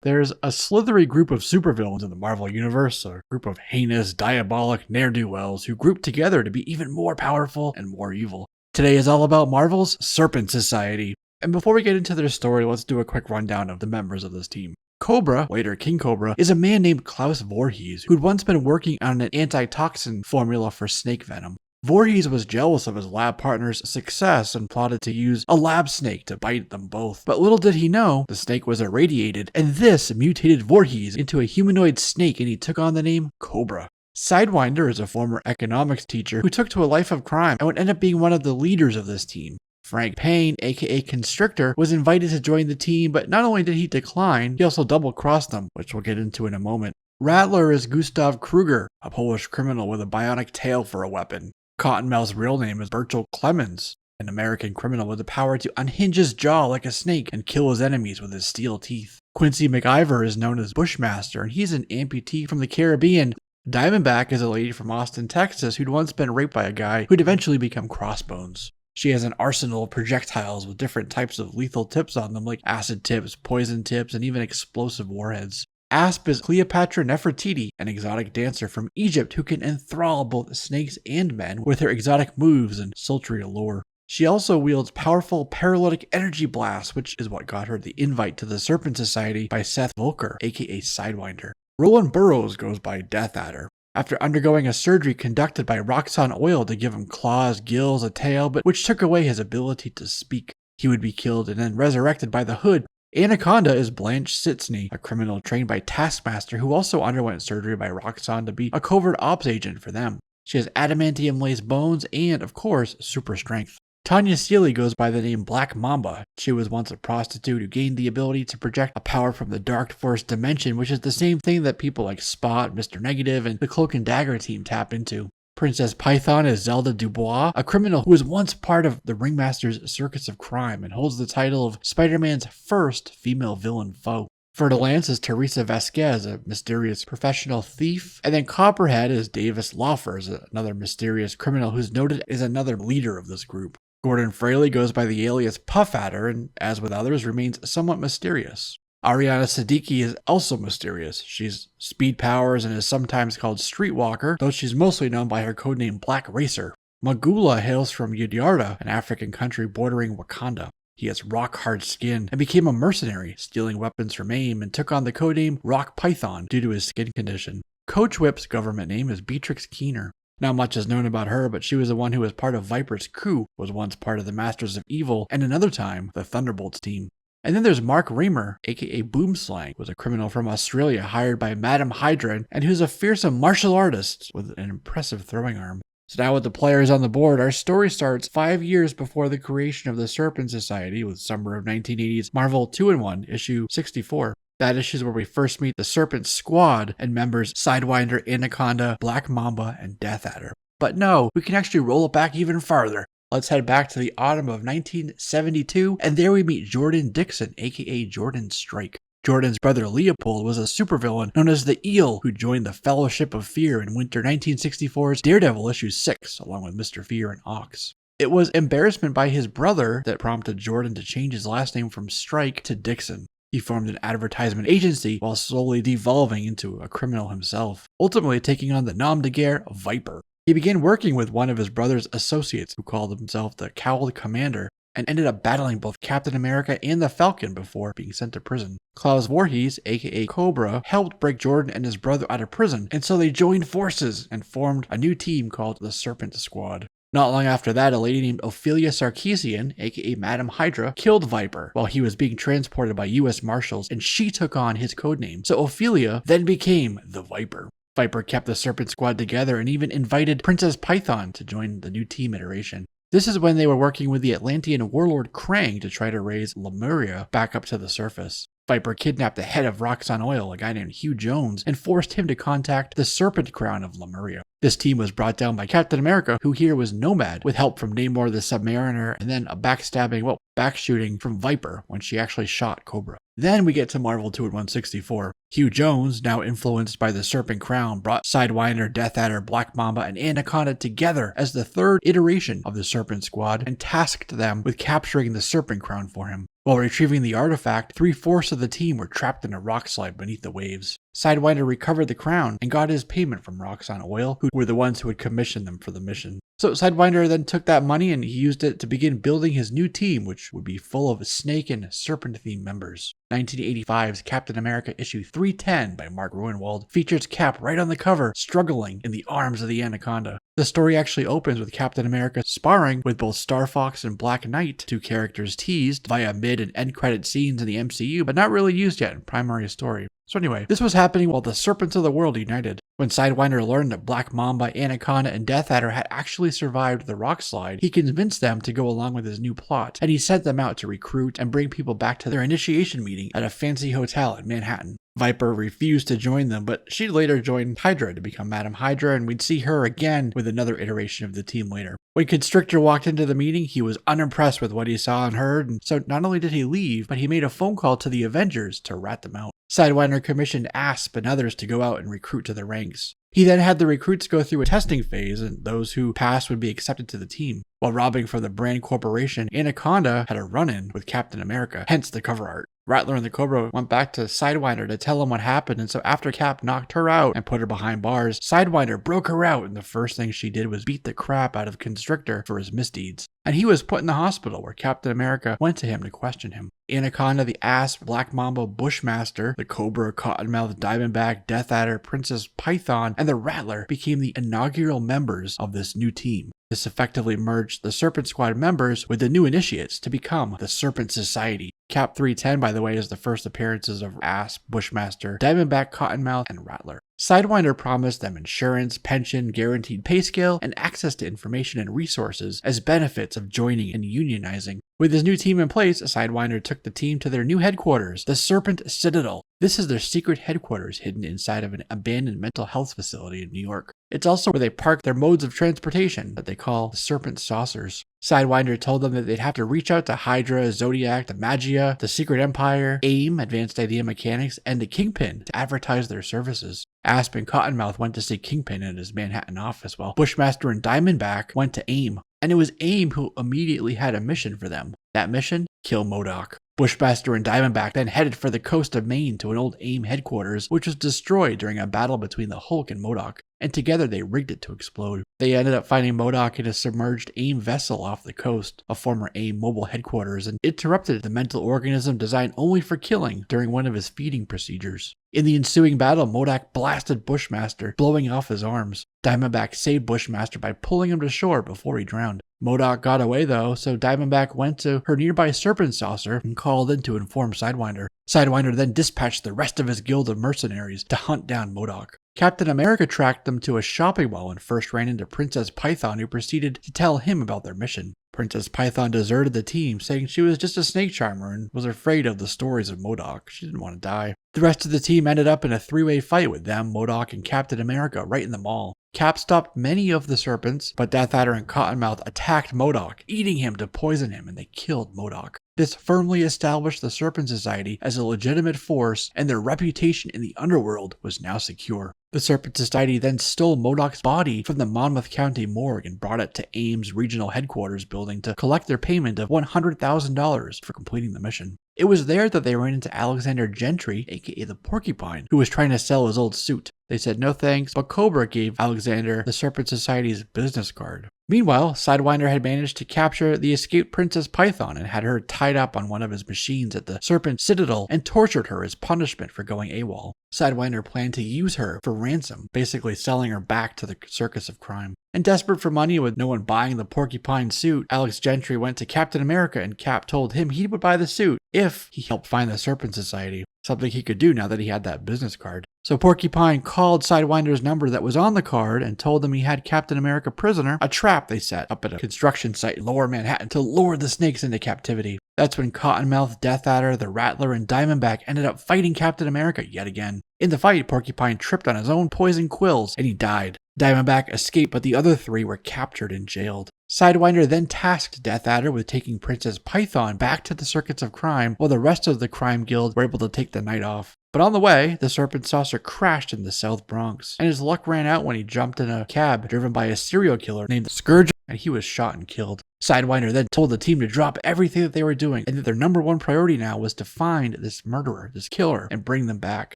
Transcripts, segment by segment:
There's a slithery group of supervillains in the Marvel Universe, a group of heinous, diabolic ne'er-do-wells who group together to be even more powerful and more evil. Today is all about Marvel's Serpent Society. And before we get into their story, let's do a quick rundown of the members of this team. Cobra, later King Cobra, is a man named Klaus Voorhees, who'd once been working on an antitoxin formula for snake venom. Voorhees was jealous of his lab partner's success and plotted to use a lab snake to bite them both. But little did he know, the snake was irradiated, and this mutated Voorhees into a humanoid snake, and he took on the name Cobra. Sidewinder is a former economics teacher who took to a life of crime and would end up being one of the leaders of this team. Frank Payne, aka Constrictor, was invited to join the team, but not only did he decline, he also double-crossed them, which we'll get into in a moment. Rattler is Gustav Kruger, a Polish criminal with a bionic tail for a weapon. Cottonmouth's real name is Berchel Clemens, an American criminal with the power to unhinge his jaw like a snake and kill his enemies with his steel teeth. Quincy McIver is known as Bushmaster, and he's an amputee from the Caribbean. Diamondback is a lady from Austin, Texas, who'd once been raped by a guy who'd eventually become Crossbones. She has an arsenal of projectiles with different types of lethal tips on them, like acid tips, poison tips, and even explosive warheads. Asp is Cleopatra Nefertiti, an exotic dancer from Egypt who can enthrall both snakes and men with her exotic moves and sultry allure. She also wields powerful paralytic energy blasts, which is what got her the invite to the Serpent Society by Seth Volker, aka Sidewinder. Roland Burroughs goes by Death Adder, after undergoing a surgery conducted by Roxxon Oil to give him claws, gills, a tail, but which took away his ability to speak. He would be killed and then resurrected by the Hood. Anaconda is Blanche Sitzny, a criminal trained by Taskmaster who also underwent surgery by Roxxon to be a covert ops agent for them. She has adamantium-laced bones and, of course, super strength. Tanya Seeley goes by the name Black Mamba. She was once a prostitute who gained the ability to project a power from the Dark Force dimension, which is the same thing that people like Spot, Mr. Negative, and the Cloak and Dagger team tap into. Princess Python is Zelda Dubois, a criminal who was once part of the Ringmaster's Circus of Crime and holds the title of Spider-Man's first female villain foe. Fer-de-Lance is Teresa Vasquez, a mysterious professional thief. And then Copperhead is Davis Lawfers, another mysterious criminal who's noted as another leader of this group. Gordon Fraley goes by the alias Puff Adder and, as with others, remains somewhat mysterious. Ariana Siddiqui is also mysterious. She's speed powers and is sometimes called Streetwalker, though she's mostly known by her codename Black Racer. Magula hails from Ydyarda, an African country bordering Wakanda. He has rock-hard skin and became a mercenary, stealing weapons from AIM, and took on the codename Rock Python due to his skin condition. Coach Whip's government name is Beatrix Keener. Not much is known about her, but she was the one who was part of Viper's coup, was once part of the Masters of Evil, and another time, the Thunderbolts team. And then there's Mark Raymer, aka Boomslang, who was a criminal from Australia hired by Madam Hydra, and who's a fearsome martial artist with an impressive throwing arm. So now with the players on the board, our story starts 5 years before the creation of the Serpent Society with summer of 1980's Marvel 2-in-1, issue 64. That issue is where we first meet the Serpent Squad and members Sidewinder, Anaconda, Black Mamba, and Death Adder. But no, we can actually roll it back even farther. Let's head back to the autumn of 1972, and there we meet Jordan Dixon, aka Jordan Strike. Jordan's brother Leopold was a supervillain known as the Eel, who joined the Fellowship of Fear in winter 1964's Daredevil issue 6, along with Mr. Fear and Ox. It was embarrassment by his brother that prompted Jordan to change his last name from Strike to Dixon. He formed an advertisement agency while slowly devolving into a criminal himself, ultimately taking on the nom de guerre Viper. He began working with one of his brother's associates, who called himself the Cowled Commander, and ended up battling both Captain America and the Falcon before being sent to prison. Klaus Voorhees, aka Cobra, helped break Jordan and his brother out of prison, and so they joined forces and formed a new team called the Serpent Squad. Not long after that, a lady named Ophelia Sarkeesian, aka Madam Hydra, killed Viper while he was being transported by U.S. Marshals, and she took on his codename. So Ophelia then became the Viper. Viper kept the Serpent Squad together and even invited Princess Python to join the new team iteration. This is when they were working with the Atlantean warlord Krang to try to raise Lemuria back up to the surface. Viper kidnapped the head of Roxxon Oil, a guy named Hugh Jones, and forced him to contact the Serpent Crown of Lemuria. This team was brought down by Captain America, who here was Nomad, with help from Namor the Submariner, and then a backshooting from Viper when she actually shot Cobra. Then we get to Marvel 2-in-1 64. Hugh Jones, now influenced by the Serpent Crown, brought Sidewinder, Death Adder, Black Mamba, and Anaconda together as the third iteration of the Serpent Squad and tasked them with capturing the Serpent Crown for him. While retrieving the artifact, 3/4 of the team were trapped in a rock slide beneath the waves. Sidewinder recovered the crown and got his payment from Roxxon Oil, who were the ones who had commissioned them for the mission. So Sidewinder then took that money and he used it to begin building his new team, which would be full of snake and serpent-themed members. 1985's Captain America issue 310 by Mark Ruenwald features Cap right on the cover, struggling in the arms of the Anaconda. The story actually opens with Captain America sparring with both Star Fox and Black Knight, two characters teased via mid and end credit scenes in the MCU, but not really used yet in primary story. So anyway, this was happening while the Serpents of the World united. When Sidewinder learned that Black Mamba, Anaconda, and Death Adder had actually survived the rock slide, he convinced them to go along with his new plot, and he sent them out to recruit and bring people back to their initiation meeting at a fancy hotel in Manhattan. Viper refused to join them, but she later joined Hydra to become Madam Hydra, and we'd see her again with another iteration of the team later. When Constrictor walked into the meeting, he was unimpressed with what he saw and heard, and so not only did he leave, but he made a phone call to the Avengers to rat them out. Sidewinder commissioned Asp and others to go out and recruit to the ranks. He then had the recruits go through a testing phase, and those who passed would be accepted to the team. While robbing from the Brand Corporation, Anaconda had a run-in with Captain America, hence the cover art. Rattler and the Cobra went back to Sidewinder to tell him what happened, and so after Cap knocked her out and put her behind bars, Sidewinder broke her out, and the first thing she did was beat the crap out of Constrictor for his misdeeds. And he was put in the hospital, where Captain America went to him to question him. Anaconda, the Asp, Black Mamba, Bushmaster, the Cobra, Cottonmouth, Diamondback, Death Adder, Princess Python, and the Rattler became the inaugural members of this new team. This effectively merged the Serpent Squad members with the new initiates to become the Serpent Society. Cap 310, by the way, is the first appearances of Asp, Bushmaster, Diamondback, Cottonmouth, and Rattler. Sidewinder promised them insurance, pension, guaranteed pay scale, and access to information and resources as benefits of joining and unionizing. With his new team in place, Sidewinder took the team to their new headquarters, the Serpent Citadel. This is their secret headquarters hidden inside of an abandoned mental health facility in New York. It's also where they park their modes of transportation that they call the Serpent Saucers. Sidewinder told them that they'd have to reach out to Hydra, Zodiac, the Magia, the Secret Empire, AIM, Advanced Idea Mechanics, and the Kingpin to advertise their services. Asp and Cottonmouth went to see Kingpin in his Manhattan office, while Bushmaster and Diamondback went to AIM. And it was AIM who immediately had a mission for them. That mission? Kill MODOK. Bushmaster and Diamondback then headed for the coast of Maine to an old AIM headquarters, which was destroyed during a battle between the Hulk and MODOK, and together they rigged it to explode. They ended up finding MODOK in a submerged AIM vessel off the coast, a former AIM mobile headquarters, and interrupted the mental organism designed only for killing during one of his feeding procedures. In the ensuing battle, MODOK blasted Bushmaster, blowing off his arms. Diamondback saved Bushmaster by pulling him to shore before he drowned. MODOK got away though, so Diamondback went to her nearby Serpent Saucer and called in to inform Sidewinder. Sidewinder then dispatched the rest of his guild of mercenaries to hunt down MODOK. Captain America tracked them to a shopping mall and first ran into Princess Python, who proceeded to tell him about their mission. Princess Python deserted the team, saying she was just a snake charmer and was afraid of the stories of MODOK. She didn't want to die. The rest of the team ended up in a three-way fight with them, MODOK, and Captain America right in the mall. Cap stopped many of the serpents, but Death Adder and Cottonmouth attacked MODOK, eating him to poison him, and they killed MODOK. This firmly established the Serpent Society as a legitimate force, and their reputation in the underworld was now secure. The Serpent Society then stole MODOK's body from the Monmouth County morgue and brought it to AIM's regional headquarters building to collect their payment of $100,000 for completing the mission. It was there that they ran into Alexander Gentry, aka the Porcupine, who was trying to sell his old suit. They said no thanks, but Cobra gave Alexander the Serpent Society's business card. Meanwhile, Sidewinder had managed to capture the escaped Princess Python and had her tied up on one of his machines at the Serpent Citadel and tortured her as punishment for going AWOL. Sidewinder planned to use her for ransom, basically selling her back to the circus of crime. And desperate for money with no one buying the Porcupine suit, Alex Gentry went to Captain America and Cap told him he would buy the suit if he helped find the Serpent Society, something he could do now that he had that business card. So Porcupine called Sidewinder's number that was on the card and told them he had Captain America prisoner, a trap they set up at a construction site in Lower Manhattan to lure the snakes into captivity. That's when Cottonmouth, Death Adder, the Rattler, and Diamondback ended up fighting Captain America yet again. In the fight, Porcupine tripped on his own poison quills and he died. Diamondback escaped, but the other three were captured and jailed. Sidewinder then tasked Death Adder with taking Princess Python back to the circuits of crime, while the rest of the crime guild were able to take the night off. But on the way, the Serpent saucer crashed in the South Bronx, and his luck ran out when he jumped in a cab driven by a serial killer named Scourge, and he was shot and killed. Sidewinder then told the team to drop everything that they were doing, and that their number one priority now was to find this murderer, this killer, and bring them back,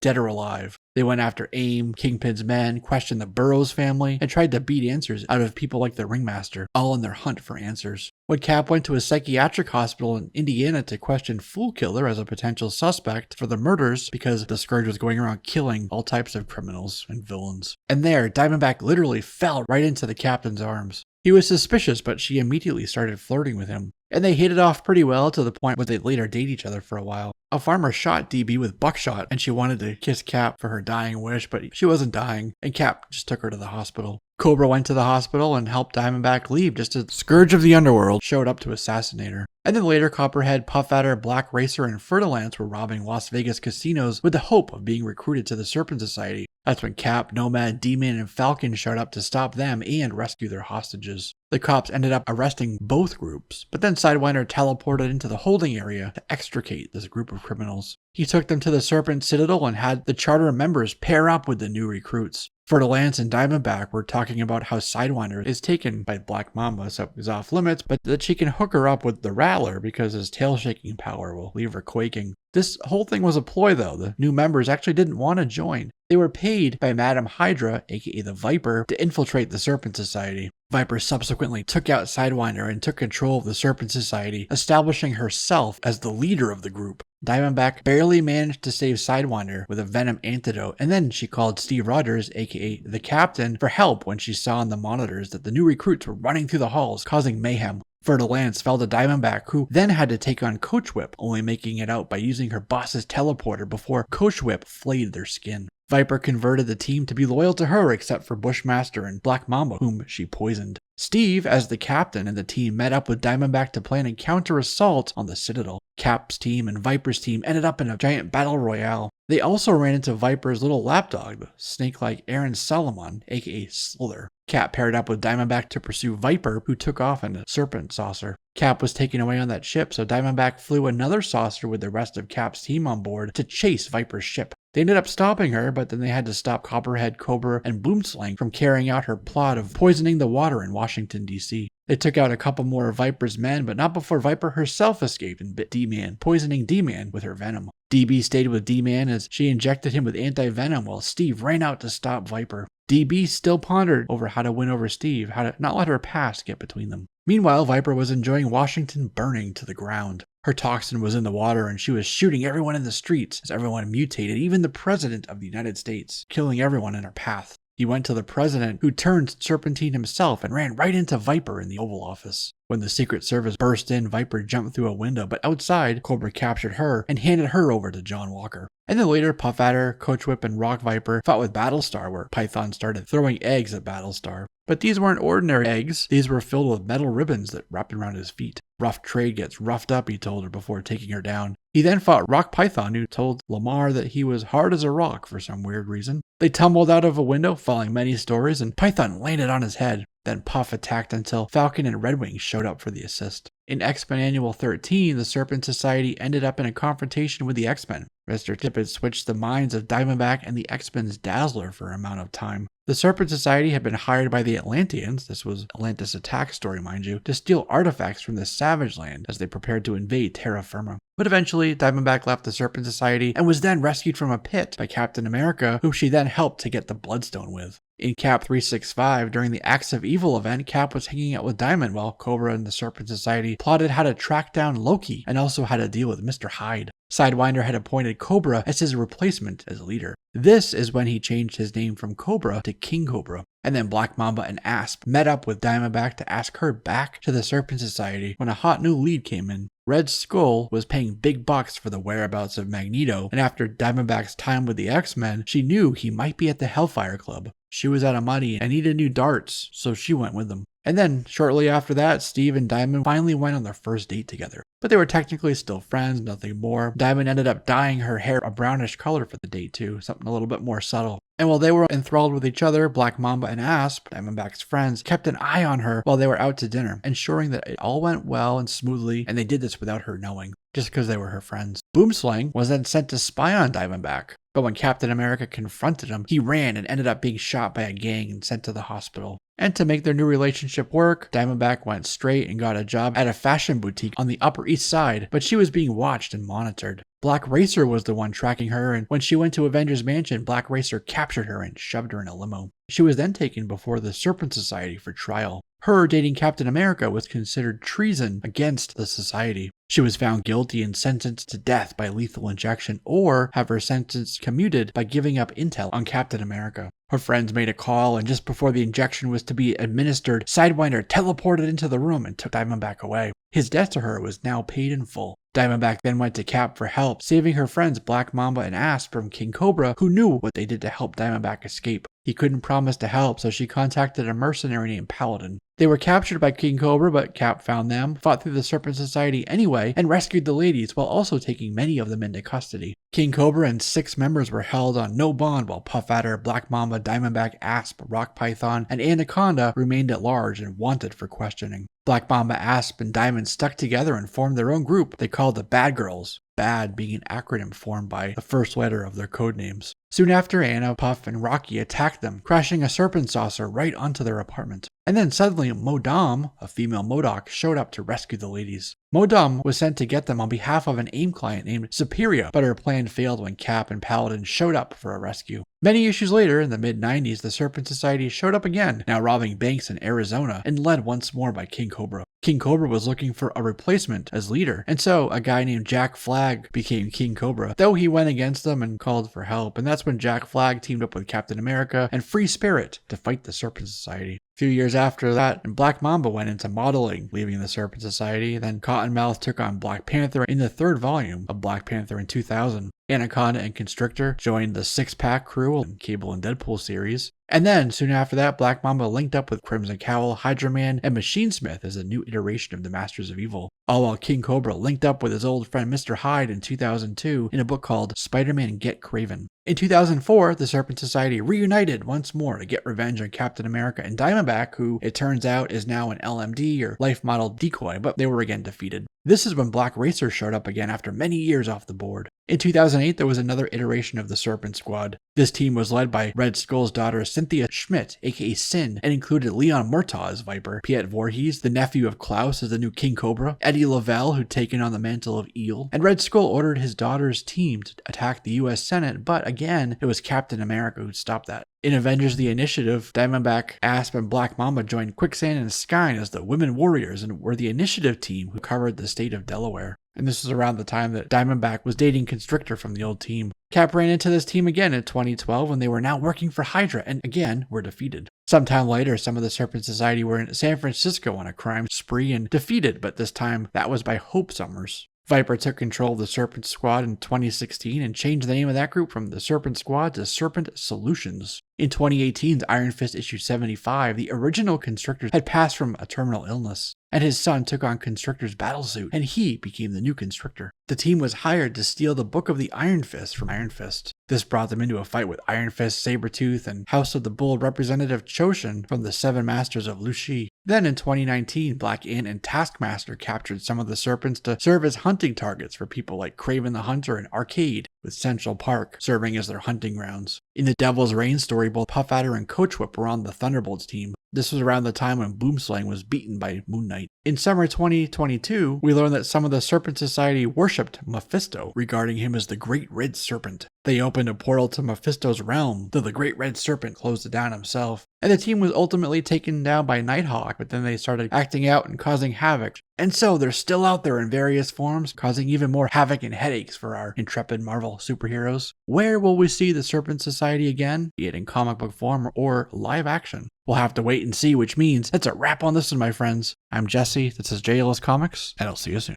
dead or alive. They went after AIM, Kingpin's men, questioned the Burroughs family, and tried to beat answers out of people like the Ringmaster, all in their hunt for answers. When Cap went to a psychiatric hospital in Indiana to question Fool Killer as a potential suspect for the murders because the Scourge was going around killing all types of criminals and villains. And there, Diamondback literally fell right into the captain's arms. He was suspicious, but she immediately started flirting with him. And they hit it off pretty well to the point where they'd later date each other for a while. A farmer shot DB with buckshot, and she wanted to kiss Cap for her dying wish, but she wasn't dying, and Cap just took her to the hospital. Cobra went to the hospital and helped Diamondback leave just as Scourge of the Underworld showed up to assassinate her. And then later, Copperhead, Puff Adder, Black Racer, and Fer-de-Lance were robbing Las Vegas casinos with the hope of being recruited to the Serpent Society. That's when Cap, Nomad, D-Man, and Falcon showed up to stop them and rescue their hostages. The cops ended up arresting both groups, but then Sidewinder teleported into the holding area to extricate this group of criminals. He took them to the Serpent Citadel and had the charter members pair up with the new recruits. Fer-de-Lance and Diamondback were talking about how Sidewinder is taken by Black Mamba, so he's off limits, but that she can hook her up with the Rattler because his tail-shaking power will leave her quaking. This whole thing was a ploy, though. The new members actually didn't want to join. They were paid by Madame Hydra, aka the Viper, to infiltrate the Serpent Society. Viper subsequently took out Sidewinder and took control of the Serpent Society, establishing herself as the leader of the group. Diamondback barely managed to save Sidewinder with a venom antidote, and then she called Steve Rogers, aka the Captain, for help when she saw on the monitors that the new recruits were running through the halls, causing mayhem. Fer-de-Lance fell to Diamondback, who then had to take on Coach Whip, only making it out by using her boss's teleporter before Coach Whip flayed their skin. Viper converted the team to be loyal to her except for Bushmaster and Black Mamba, whom she poisoned. Steve, as the captain, and the team met up with Diamondback to plan a counter-assault on the Citadel. Cap's team and Viper's team ended up in a giant battle royale. They also ran into Viper's little lapdog, the snake-like Aaron Solomon, aka Slither. Cap paired up with Diamondback to pursue Viper, who took off in a Serpent saucer. Cap was taken away on that ship, so Diamondback flew another saucer with the rest of Cap's team on board to chase Viper's ship. They ended up stopping her, but then they had to stop Copperhead, Cobra, and Boomslang from carrying out her plot of poisoning the water in Washington, D.C. They took out a couple more of Viper's men, but not before Viper herself escaped and bit D-Man, poisoning D-Man with her venom. DB stayed with D-Man as she injected him with anti-venom while Steve ran out to stop Viper. DB still pondered over how to win over Steve, how to not let her past get between them. Meanwhile, Viper was enjoying Washington burning to the ground. Her toxin was in the water and she was shooting everyone in the streets as everyone mutated, even the President of the United States, killing everyone in her path. He went to the president, who turned Serpentine himself and ran right into Viper in the Oval Office. When the Secret Service burst in, Viper jumped through a window, but outside, Cobra captured her and handed her over to John Walker. And then later, Puff Adder, Coach Whip, and Rock Viper fought with Battlestar, where Python started throwing eggs at Battlestar. But these weren't ordinary eggs. These were filled with metal ribbons that wrapped around his feet. Rough trade gets roughed up, he told her before taking her down. He then fought Rock Python, who told Lamar that he was hard as a rock for some weird reason. They tumbled out of a window, falling many stories, and Python landed on his head. Then Puff attacked until Falcon and Redwing showed up for the assist. In X-Men Annual 13, the Serpent Society ended up in a confrontation with the X-Men. Mr. Tippett switched the minds of Diamondback and the X-Men's Dazzler for an amount of time. The Serpent Society had been hired by the Atlanteans, this was Atlantis' attack story mind you, to steal artifacts from the Savage Land as they prepared to invade Terra Firma. But eventually, Diamondback left the Serpent Society and was then rescued from a pit by Captain America, whom she then helped to get the Bloodstone with. In Cap 365, during the Acts of Evil event, Cap was hanging out with Diamond while Cobra and the Serpent Society plotted how to track down Loki and also how to deal with Mr. Hyde. Sidewinder had appointed Cobra as his replacement as leader. This is when he changed his name from Cobra to King Cobra. And then Black Mamba and Asp met up with Diamondback to ask her back to the Serpent Society when a hot new lead came in. Red Skull was paying big bucks for the whereabouts of Magneto, and after Diamondback's time with the X-Men, she knew he might be at the Hellfire Club. She was out of money and needed new darts, so she went with them. And then, shortly after that, Steve and Diamond finally went on their first date together. But they were technically still friends, nothing more. Diamond ended up dyeing her hair a brownish color for the date too, something a little bit more subtle. And while they were enthralled with each other, Black Mamba and Asp, Diamondback's friends, kept an eye on her while they were out to dinner, ensuring that it all went well and smoothly, and they did this without her knowing, just because they were her friends. Boomslang was then sent to spy on Diamondback, but when Captain America confronted him, he ran and ended up being shot by a gang and sent to the hospital. And to make their new relationship work, Diamondback went straight and got a job at a fashion boutique on the Upper East Side, but she was being watched and monitored. Black Racer was the one tracking her, and when she went to Avengers Mansion, Black Racer captured her and shoved her in a limo. She was then taken before the Serpent Society for trial. Her dating Captain America was considered treason against the society. She was found guilty and sentenced to death by lethal injection, or have her sentence commuted by giving up intel on Captain America. Her friends made a call, and just before the injection was to be administered, Sidewinder teleported into the room and took Diamondback away. His debt to her was now paid in full. Diamondback then went to Cap for help, saving her friends Black Mamba and Asp from King Cobra, who knew what they did to help Diamondback escape. He couldn't promise to help, so she contacted a mercenary named Paladin. They were captured by King Cobra, but Cap found them, fought through the Serpent Society anyway, and rescued the ladies while also taking many of them into custody. King Cobra and 6 members were held on no bond, while Puff Adder, Black Mamba, Diamondback, Asp, Rock Python, and Anaconda remained at large and wanted for questioning. Black Mamba, Asp, and Diamond stuck together and formed their own group they called the Bad Girls, BAD being an acronym formed by the first letter of their codenames. Soon after, Anna, Puff, and Rocky attacked them, crashing a serpent saucer right onto their apartment. And then suddenly, Modom, a female MODOK, showed up to rescue the ladies. Modom was sent to get them on behalf of an AIM client named Superior, but her plan failed when Cap and Paladin showed up for a rescue. Many issues later, in the mid-90s, the Serpent Society showed up again, now robbing banks in Arizona, and led once more by King Cobra. King Cobra was looking for a replacement as leader, and so a guy named Jack Flag became King Cobra, though he went against them and called for help, and that's when Jack Flag teamed up with Captain America and Free Spirit to fight the Serpent Society. A few years after that, Black Mamba went into modeling, leaving the Serpent Society. Then Cottonmouth took on Black Panther in the 3rd volume of Black Panther in 2000. Anaconda and Constrictor joined the Six Pack crew in Cable and Deadpool series. And then, soon after that, Black Mamba linked up with Crimson Cowl, Hydra Man, and Machine Smith as a new iteration of the Masters of Evil. All while King Cobra linked up with his old friend Mr. Hyde in 2002 in a book called Spider-Man Get Kraven. In 2004, the Serpent Society reunited once more to get revenge on Captain America and Diamondback, who, it turns out, is now an LMD or life model decoy, but they were again defeated. This is when Black Racer showed up again after many years off the board. In 2008, there was another iteration of the Serpent Squad. This team was led by Red Skull's daughter Cynthia Schmidt, aka Sin, and included Leon Murtaugh as Viper, Piet Voorhees, the nephew of Klaus, as the new King Cobra, Eddie Lavelle, who'd taken on the mantle of Eel, and Red Skull ordered his daughter's team to attack the US Senate, but again, it was Captain America who'd stop that. In Avengers The Initiative, Diamondback, Asp, and Black Mamba joined Quicksand and Skyne as the Women Warriors and were the Initiative team who covered the state of Delaware. And this was around the time that Diamondback was dating Constrictor from the old team. Cap ran into this team again in 2012 when they were now working for Hydra and again were defeated. Sometime later, some of the Serpent Society were in San Francisco on a crime spree and defeated, but this time that was by Hope Summers. Viper took control of the Serpent Squad in 2016 and changed the name of that group from the Serpent Squad to Serpent Solutions. In 2018's Iron Fist issue 75, the original Constrictor had passed from a terminal illness, and his son took on Constrictor's battlesuit, and he became the new Constrictor. The team was hired to steal the Book of the Iron Fist from Iron Fist. This brought them into a fight with Iron Fist, Sabretooth, and House of the Bull representative Choshin from the Seven Masters of Lushi. Then in 2019, Black Ant and Taskmaster captured some of the serpents to serve as hunting targets for people like Kraven the Hunter and Arcade, with Central Park serving as their hunting grounds. In the Devil's Reign story, both Puff Adder and Coach Whip were on the Thunderbolts team. This was around the time when Boomslang was beaten by Moon Knight. In summer 2022, we learned that some of the Serpent Society worshipped Mephisto, regarding him as the Great Red Serpent. They opened a portal to Mephisto's realm, though the Great Red Serpent closed it down himself. And the team was ultimately taken down by Nighthawk, but then they started acting out and causing havoc. And so they're still out there in various forms, causing even more havoc and headaches for our intrepid Marvel superheroes. Where will we see the Serpent Society again, be it in comic book form or live action? We'll have to wait and see, which means that's a wrap on this one, my friends. I'm Jesse, this is JLS Comics, and I'll see you soon.